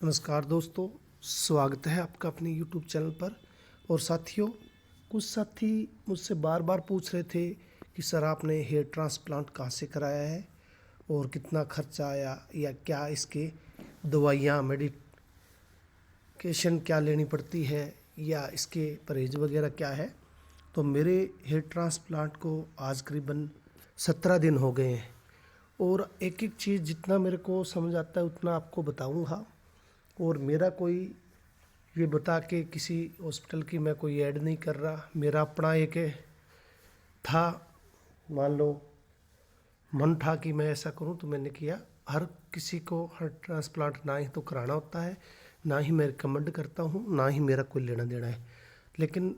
नमस्कार दोस्तों, स्वागत है आपका अपने यूट्यूब चैनल पर। और साथियों, कुछ साथी मुझसे बार बार पूछ रहे थे कि सर आपने हेयर ट्रांसप्लांट कहाँ से कराया है और कितना खर्चा आया, या क्या इसके दवाइयाँ मेडिकेशन क्या लेनी पड़ती है, या इसके परहेज वगैरह क्या है। तो मेरे हेयर ट्रांसप्लांट को आज करीबन 17 दिन हो गए हैं और एक एक चीज़ जितना मेरे को समझ आता है उतना आपको बताऊंगा। और मेरा कोई ये बता के किसी हॉस्पिटल की मैं कोई ऐड नहीं कर रहा। मेरा अपना एक था, मान लो मन था कि मैं ऐसा करूं तो मैंने किया। हर किसी को हर ट्रांसप्लांट ना ही तो कराना होता है, ना ही मैं रिकमेंड करता हूं, ना ही मेरा कोई लेना देना है। लेकिन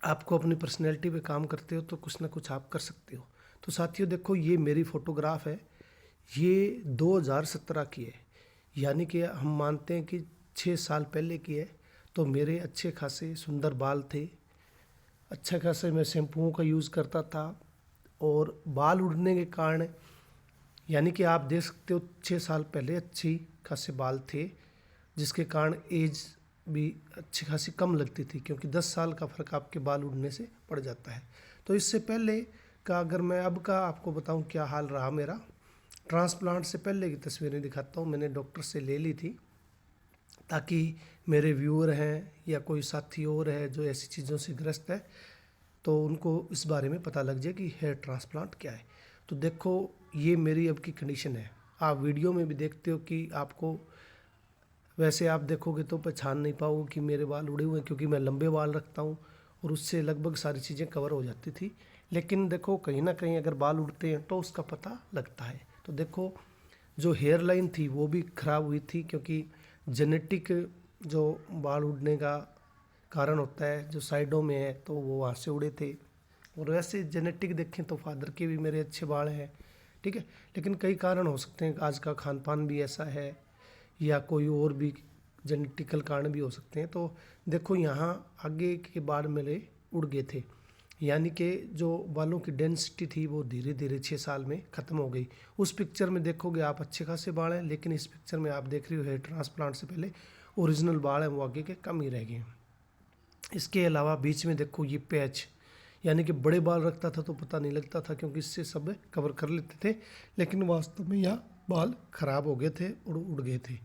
आपको अपनी पर्सनैलिटी पे काम करते हो तो कुछ ना कुछ आप कर सकते हो। तो साथियों देखो, ये मेरी फ़ोटोग्राफ है, ये 2017 की है, यानी कि हम मानते हैं कि 6 साल पहले की है। तो मेरे अच्छे खासे सुंदर बाल थे, अच्छा खासे मैं शैम्पुओं का यूज़ करता था। और बाल उड़ने के कारण, यानी कि आप देख सकते हो 6 साल पहले अच्छी खासे बाल थे, जिसके कारण एज भी अच्छी खासी कम लगती थी, क्योंकि 10 साल का फ़र्क आपके बाल उड़ने से पड़ जाता है। तो इससे पहले का अगर मैं अब का आपको बताऊं क्या हाल रहा मेरा, ट्रांसप्लांट से पहले की तस्वीरें दिखाता हूं। मैंने डॉक्टर से ले ली थी ताकि मेरे व्यूअर हैं या कोई साथी और है जो ऐसी चीज़ों से ग्रस्त है, तो उनको इस बारे में पता लग जाए कि हेयर ट्रांसप्लांट क्या है। तो देखो, ये मेरी अब की कंडीशन है। आप वीडियो में भी देखते हो कि आपको, वैसे आप देखोगे तो पहचान नहीं पाओगे कि मेरे बाल उड़े हुए हैं, क्योंकि मैं लंबे बाल रखता हूँ और उससे लगभग सारी चीज़ें कवर हो जाती थी। लेकिन देखो, कहीं ना कहीं अगर बाल उड़ते हैं तो उसका पता लगता है। तो देखो, जो हेयर लाइन थी वो भी ख़राब हुई थी, क्योंकि जेनेटिक जो बाल उड़ने का कारण होता है, जो साइडों में है, तो वो वहाँ से उड़े थे। और वैसे जेनेटिक देखें तो फादर के भी मेरे अच्छे बाल हैं, ठीक है। लेकिन कई कारण हो सकते हैं, आज का खान पान भी ऐसा है, या कोई और भी जेनेटिकल कारण भी हो सकते हैं। तो देखो, यहाँ आगे के बाल मेरे उड़ गए थे, यानी कि जो बालों की डेंसिटी थी वो धीरे धीरे 6 साल में ख़त्म हो गई। उस पिक्चर में देखोगे आप अच्छे खासे बाल हैं, लेकिन इस पिक्चर में आप देख रहे हो हेयर ट्रांसप्लांट से पहले ओरिजिनल बाल हैं वो आगे के कम ही रह गए हैं। इसके अलावा बीच में देखो ये पैच, यानी कि बड़े बाल रखता था तो पता नहीं लगता था, क्योंकि इससे सब कवर कर लेते थे, लेकिन वास्तव में यहाँ बाल ख़राब हो गए थे और उड़ गए थे।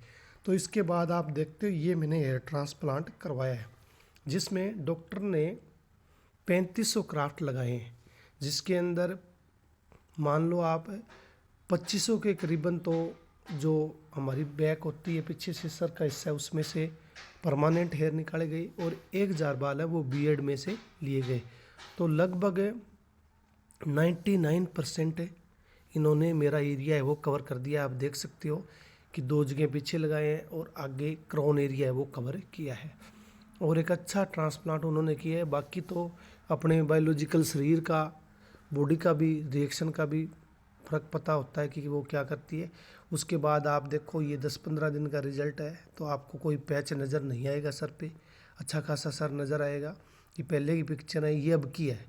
तो इसके बाद आप देखते हो ये मैंने हेयर ट्रांसप्लांट करवाया है, जिसमें डॉक्टर ने 3500 क्राफ्ट लगाए हैं, जिसके अंदर मान लो आप 2500 के करीबन तो जो हमारी बैक होती है, पीछे से सर का हिस्सा है, उसमें से परमानेंट हेयर निकाले गए, और 1000 बाल है वो बियर्ड में से लिए गए। तो लगभग 99% इन्होंने मेरा एरिया है वो कवर कर दिया। आप देख सकते हो कि 2 जगह पीछे लगाए हैं और आगे क्राउन एरिया है वो कवर किया है, और एक अच्छा ट्रांसप्लांट उन्होंने किया है। बाकी तो अपने बायोलॉजिकल शरीर का, बॉडी का भी, रिएक्शन का भी फ़र्क पता होता है कि वो क्या करती है। उसके बाद आप देखो, ये 10-15 दिन का रिजल्ट है, तो आपको कोई पैच नज़र नहीं आएगा सर पे, अच्छा खासा सर नज़र आएगा। कि पहले की पिक्चर है, ये अब की है।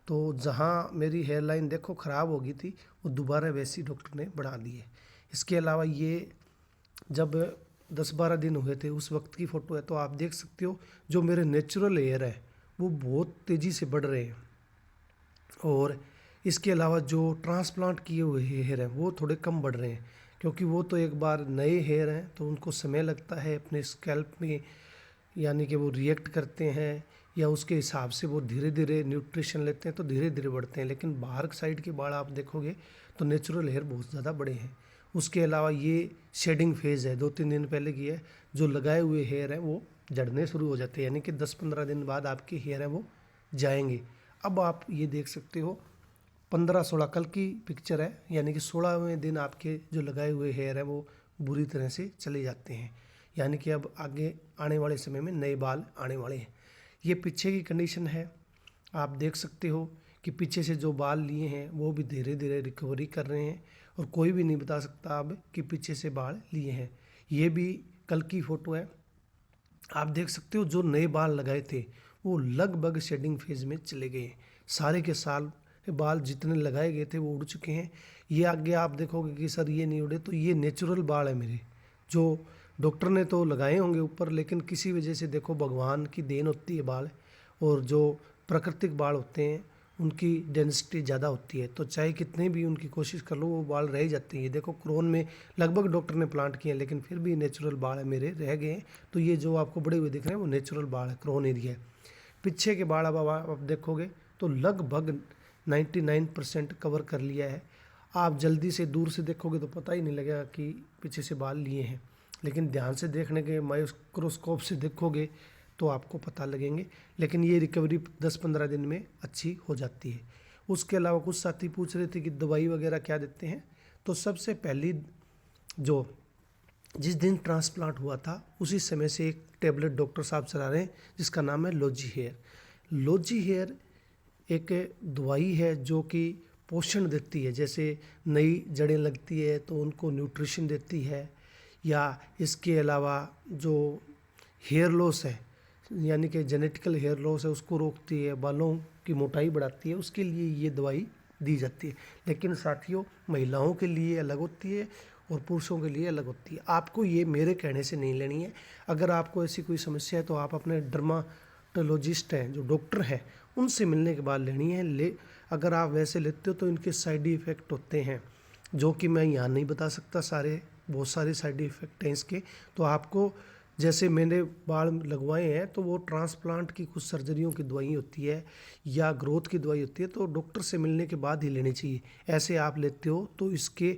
तो जहाँ मेरी हेयर लाइन देखो ख़राब हो गई थी, वो दोबारा वैसी डॉक्टर ने बढ़ा दी है। इसके अलावा ये जब 10-12 दिन हुए थे उस वक्त की फ़ोटो है, तो आप देख सकते हो जो मेरे नेचुरल हेयर है वो बहुत तेज़ी से बढ़ रहे हैं। और इसके अलावा जो ट्रांसप्लांट किए हुए हेयर हैं वो थोड़े कम बढ़ रहे हैं, क्योंकि वो तो एक बार नए हेयर हैं तो उनको समय लगता है अपने स्कैल्प में, यानी कि वो रिएक्ट करते हैं, या उसके हिसाब से वो धीरे धीरे न्यूट्रिशन लेते हैं तो धीरे धीरे बढ़ते हैं। लेकिन बाहर साइड के बाल आप देखोगे तो नेचुरल हेयर बहुत ज़्यादा बड़े हैं। उसके अलावा ये शेडिंग फेज़ है, 2-3 दिन पहले की है। जो लगाए हुए हेयर हैं वो झड़ने शुरू हो जाते हैं, यानी कि 10-15 दिन बाद आपके हेयर हैं वो जाएंगे। अब आप ये देख सकते हो 15-16 कल की पिक्चर है, यानी कि 16वें दिन आपके जो लगाए हुए हेयर हैं वो बुरी तरह से चले जाते हैं, यानी कि अब आगे आने वाले समय में नए बाल आने वाले हैं। ये पीछे की कंडीशन है, आप देख सकते हो कि पीछे से जो बाल लिए हैं वो भी धीरे धीरे रिकवरी कर रहे हैं, और कोई भी नहीं बता सकता अब कि पीछे से बाल लिए हैं। ये भी कल की फ़ोटो है, आप देख सकते हो जो नए बाल लगाए थे वो लगभग शेडिंग फेज़ में चले गए। सारे के साल बाल जितने लगाए गए थे वो उड़ चुके हैं। ये आगे आप देखोगे कि सर ये नहीं उड़े, तो ये नेचुरल बाल है मेरे, जो डॉक्टर ने तो लगाए होंगे ऊपर, लेकिन किसी वजह से देखो भगवान की देन होती है बाल, और जो प्राकृतिक बाल होते हैं उनकी डेंसिटी ज़्यादा होती है, तो चाहे कितने भी उनकी कोशिश कर लो वो बाल रह जाते हैं। ये देखो क्रोन में लगभग डॉक्टर ने प्लांट किए हैं, लेकिन फिर भी नेचुरल बाल है मेरे रह गए हैं। तो ये जो आपको बड़े हुए दिख रहे हैं वो नेचुरल बाल है, क्रोन एरिया है। पीछे के बाल अब आप देखोगे तो लगभग 99% कवर कर लिया है। आप जल्दी से दूर से देखोगे तो पता ही नहीं लगेगा कि पीछे से बाल लिए हैं, लेकिन ध्यान से देखने के माइक्रोस्कोप से देखोगे तो आपको पता लगेंगे। लेकिन ये रिकवरी 10-15 दिन में अच्छी हो जाती है। उसके अलावा कुछ साथी पूछ रहे थे कि दवाई वगैरह क्या देते हैं। तो सबसे पहली जो जिस दिन ट्रांसप्लांट हुआ था उसी समय से एक टेबलेट डॉक्टर साहब चला रहे हैं जिसका नाम है लोजी हेयर। लोजी हेयर एक दवाई है जो कि पोषण देती है, जैसे नई जड़ें लगती है तो उनको न्यूट्रिशन देती है, या इसके अलावा जो हेयर लॉस है यानी कि जेनेटिकल हेयर लॉस है उसको रोकती है, बालों की मोटाई बढ़ाती है, उसके लिए ये दवाई दी जाती है। लेकिन साथियों महिलाओं के लिए अलग होती है और पुरुषों के लिए अलग होती है। आपको ये मेरे कहने से नहीं लेनी है। अगर आपको ऐसी कोई समस्या है तो आप अपने डर्माटोलॉजिस्ट हैं जो डॉक्टर हैं उनसे मिलने के बाद लेनी है। अगर आप वैसे लेते हो तो इनके साइड इफ़ेक्ट होते हैं जो कि मैं यहाँ नहीं बता सकता, बहुत सारे साइड इफ़ेक्ट हैं इसके। तो आपको जैसे मैंने बाल लगवाए हैं तो वो ट्रांसप्लांट की कुछ सर्जरियों की दवाई होती है या ग्रोथ की दवाई होती है, तो डॉक्टर से मिलने के बाद ही लेनी चाहिए। ऐसे आप लेते हो तो इसके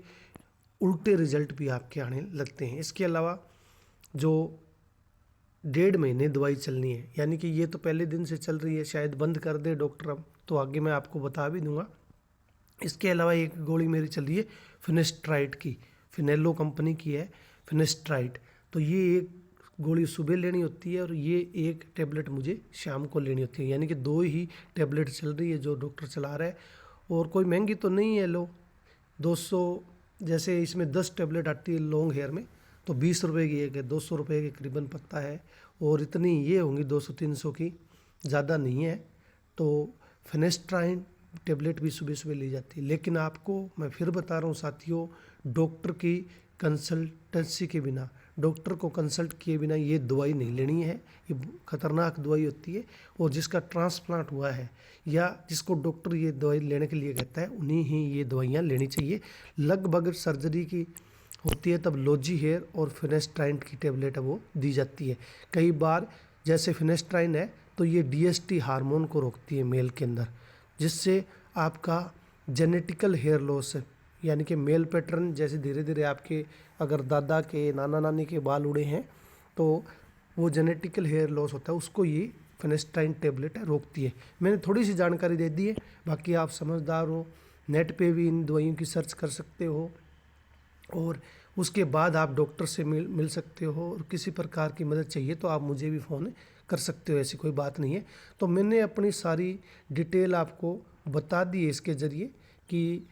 उल्टे रिजल्ट भी आपके आने लगते हैं। इसके अलावा जो 1.5 महीने दवाई चलनी है, यानी कि ये तो पहले दिन से चल रही है, शायद बंद कर दे डॉक्टर अब, तो आगे मैं आपको बता भी दूंगा। इसके अलावा एक गोली मेरी चल रही है फिनेस्ट्राइड की, फिनेलो कंपनी की है फिनेस्ट्राइड। तो ये एक गोली सुबह लेनी होती है और ये एक टेबलेट मुझे शाम को लेनी होती है, यानी कि 2 ही टेबलेट चल रही है जो डॉक्टर चला रहा है। और कोई महंगी तो नहीं है, लो 200, जैसे इसमें 10 टेबलेट आती है लॉन्ग हेयर में तो 20 रुपये की एक है, 200 रुपये के करीबन पत्ता है, और इतनी ये होंगी 200-300 की, ज़्यादा नहीं है। तो फिनेस्ट्राइन टेबलेट भी सुबह सुबह ली जाती है। लेकिन आपको मैं फिर बता रहा हूँ साथियों, डॉक्टर की कंसल्टेंसी के बिना, डॉक्टर को कंसल्ट किए बिना ये दवाई नहीं लेनी है। ये खतरनाक दवाई होती है, और जिसका ट्रांसप्लांट हुआ है या जिसको डॉक्टर ये दवाई लेने के लिए कहता है उन्हीं ही ये दवाइयाँ लेनी चाहिए। लगभग सर्जरी की होती है तब लोजी हेयर और फिनेस्ट्राइन की टेबलेट है वो दी जाती है। कई बार जैसे फिनेस्ट्राइन है तो ये DST हार्मोन को रोकती है मेल के अंदर, जिससे आपका जेनेटिकल हेयर लॉस है, यानी कि मेल पैटर्न जैसे धीरे धीरे आपके अगर दादा के नाना नानी के बाल उड़े हैं तो वो जेनेटिकल हेयर लॉस होता है, उसको ये फिनेस्ट्राइन टेबलेट है रोकती है। मैंने थोड़ी सी जानकारी दे दी है, बाकी आप समझदार हो, नेट पे भी इन दवाइयों की सर्च कर सकते हो और उसके बाद आप डॉक्टर से मिल सकते हो। और किसी प्रकार की मदद चाहिए तो आप मुझे भी फ़ोन कर सकते हो, ऐसी कोई बात नहीं है। तो मैंने अपनी सारी डिटेल आपको बता दी है इसके ज़रिए कि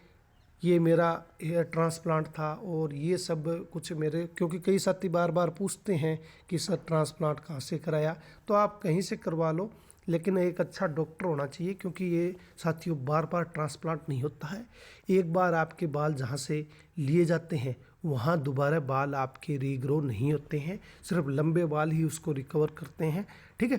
ये मेरा हेयर ट्रांसप्लांट था और ये सब कुछ मेरे, क्योंकि कई साथी बार बार पूछते हैं कि सर ट्रांसप्लांट कहाँ से कराया, तो आप कहीं से करवा लो, लेकिन एक अच्छा डॉक्टर होना चाहिए, क्योंकि ये साथियों बार बार ट्रांसप्लांट नहीं होता है। एक बार आपके बाल जहाँ से लिए जाते हैं वहाँ दोबारा बाल आपके रीग्रो नहीं होते हैं, सिर्फ लंबे बाल ही उसको रिकवर करते हैं। ठीक है,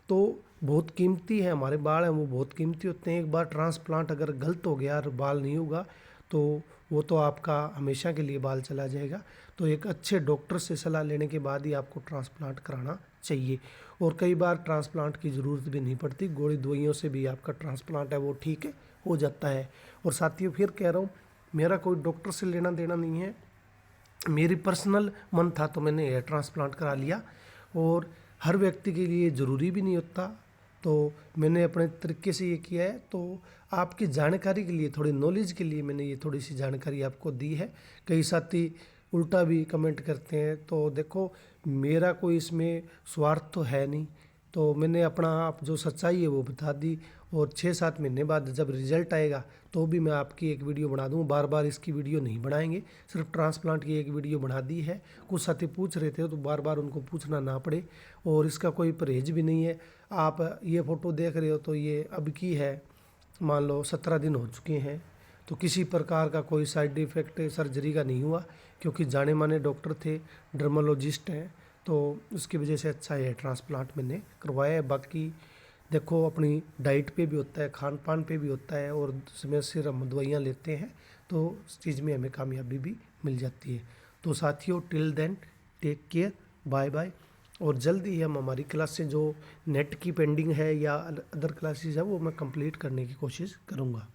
तो बहुत कीमती है, हमारे बाल हैं वो बहुत कीमती होते हैं। एक बार ट्रांसप्लांट अगर गलत हो गया और बाल नहीं होगा तो वो तो आपका हमेशा के लिए बाल चला जाएगा। तो एक अच्छे डॉक्टर से सलाह लेने के बाद ही आपको ट्रांसप्लांट कराना चाहिए। और कई बार ट्रांसप्लांट की ज़रूरत भी नहीं पड़ती, गोली दवाइयों से भी आपका ट्रांसप्लांट है वो ठीक है हो जाता है। और साथियों फिर कह रहा हूँ, मेरा कोई डॉक्टर से लेना देना नहीं है, मेरी पर्सनल मन था तो मैंने हेयर ट्रांसप्लांट करा लिया। और हर व्यक्ति के लिए ज़रूरी भी नहीं होता, तो मैंने अपने तरीके से ये किया है। तो आपकी जानकारी के लिए, थोड़ी नॉलेज के लिए मैंने ये थोड़ी सी जानकारी आपको दी है। कई साथी उल्टा भी कमेंट करते हैं, तो देखो मेरा कोई इसमें स्वार्थ तो है नहीं, तो मैंने अपना आप जो सच्चाई है वो बता दी। और 6-7 महीने बाद जब रिज़ल्ट आएगा तो भी मैं आपकी एक वीडियो बना दूँ, बार बार इसकी वीडियो नहीं बनाएंगे, सिर्फ ट्रांसप्लांट की एक वीडियो बना दी है। कुछ साथी पूछ रहे थे तो बार बार उनको पूछना ना पड़े, और इसका कोई परहेज भी नहीं है। आप ये फ़ोटो देख रहे हो तो ये अब की है, मान लो 17 दिन हो चुके हैं, तो किसी प्रकार का कोई साइड इफ़ेक्ट सर्जरी का नहीं हुआ, क्योंकि जाने माने डॉक्टर थे, डर्मोलॉजिस्ट हैं, तो उसकी वजह से अच्छा हेयर ट्रांसप्लांट मैंने करवाया है। बाकी देखो अपनी डाइट पे भी होता है, खान पान पे भी होता है, और समय से हम दवाइयाँ लेते हैं तो उस चीज़ में हमें कामयाबी भी मिल जाती है। तो साथियों, till then take care, bye bye. और जल्द ही हम हमारी क्लासें जो नेट की पेंडिंग है या अदर क्लासेस है वो मैं कंप्लीट करने की कोशिश करूँगा।